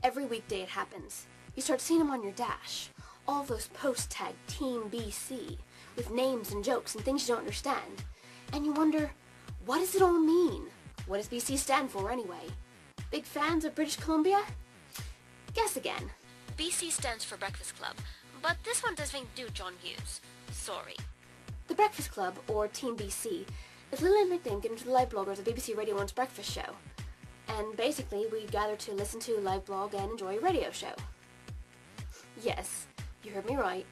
Every weekday it happens. You start seeing them on your dash. All those posts tagged teambc, with names and jokes and things you don't understand. And you wonder, what does it all mean? What does BC stand for anyway? Big fans of British Columbia? Guess again. BC stands for Breakfast Club, but this one doesn't do John Hughes. Sorry. The Breakfast Club, or Team BC, is a little nickname given to the live bloggers of BBC Radio 1's breakfast show. And basically, we gather to listen to, live blog, and enjoy a radio show. Yes, you heard me right.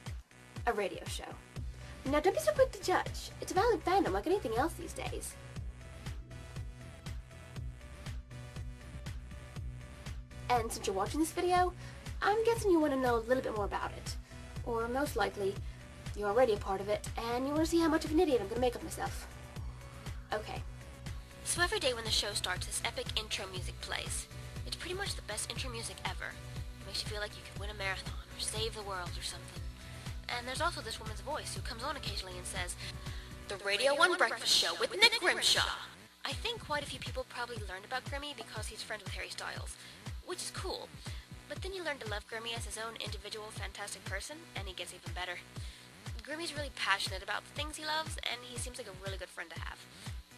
A radio show. Now, don't be so quick to judge. It's a valid fandom like anything else these days. And since you're watching this video, I'm guessing you want to know a little bit more about it. Or most likely, you're already a part of it, and you want to see how much of an idiot I'm going to make of myself. Okay. So every day when the show starts, this epic intro music plays. It's pretty much the best intro music ever. It makes you feel like you could win a marathon, or save the world, or something. And there's also this woman's voice who comes on occasionally and says, "The Radio 1 Breakfast Show with Nick Grimshaw." I think quite a few people probably learned about Grimmy because he's friends with Harry Styles, which is cool. But then you learn to love Grimmy as his own individual fantastic person, and he gets even better. Grimmy's really passionate about the things he loves, and he seems like a really good friend to have.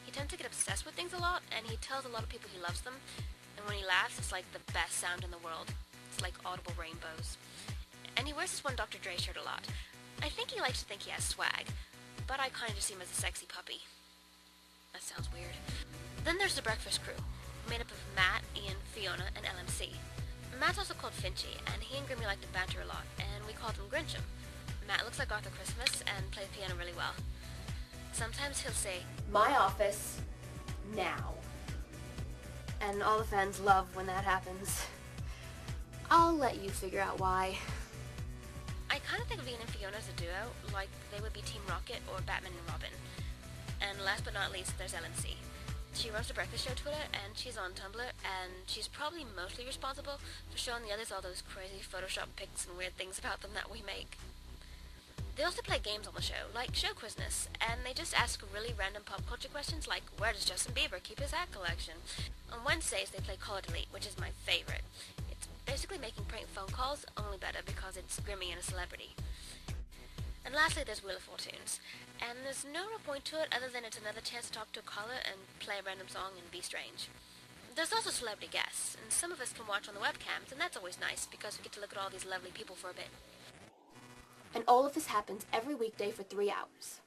He tends to get obsessed with things a lot, and he tells a lot of people he loves them, and when he laughs, it's like the best sound in the world. It's like audible rainbows. And he wears this one Dr. Dre shirt a lot. I think he likes to think he has swag, but I kind of just see him as a sexy puppy. That sounds weird. Then there's the breakfast crew, made up of Matt, Ian, Fiona, and LMC. Matt's also called Finchy, and he and Grimmy like to banter a lot, and we call them Grincham. Matt looks like Arthur Christmas and plays piano really well. Sometimes he'll say, "My office, now." And all the fans love when that happens. I'll let you figure out why. I kind of think of Ian and Fiona as a duo, like they would be Team Rocket or Batman and Robin. And last but not least, there's LMC. She runs the breakfast show Twitter, and she's on Tumblr, and she's probably mostly responsible for showing the others all those crazy Photoshop pics and weird things about them that we make. They also play games on the show, like Show Quizness, and they just ask really random pop culture questions like, where does Justin Bieber keep his hat collection? On Wednesdays, they play Call or Delete, which is my favorite. It's basically making prank phone calls, only better because it's Grimmy and a celebrity. And lastly, there's Wheel of Fortunes, and there's no real point to it other than it's another chance to talk to a caller and play a random song and be strange. There's also celebrity guests, and some of us can watch on the webcams, and that's always nice because we get to look at all these lovely people for a bit. And all of this happens every weekday for 3 hours.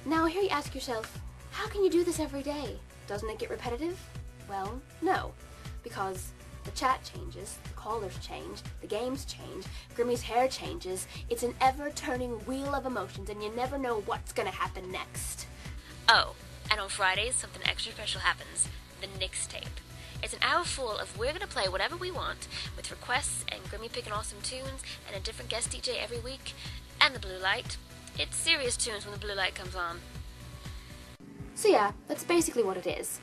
Now, here you ask yourself, how can you do this every day? Doesn't it get repetitive? Well, no, because the chat changes, the callers change, the games change, Grimmy's hair changes. It's an ever-turning wheel of emotions, and you never know what's gonna happen next. Oh, and on Fridays, something extra special happens. The Nick's Tape. It's an hour full of we're going to play whatever we want, with requests and Grimmy picking awesome tunes, and a different guest DJ every week, and the blue light. It's serious tunes when the blue light comes on. So yeah, that's basically what it is.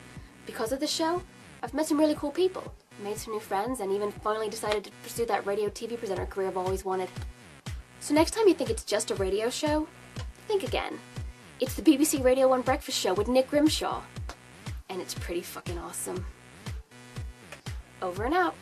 Because of the show, I've met some really cool people, made some new friends, and even finally decided to pursue that radio TV presenter career I've always wanted. So next time you think it's just a radio show, think again. It's the BBC Radio 1 Breakfast Show with Nick Grimshaw. And it's pretty fucking awesome. Over and out.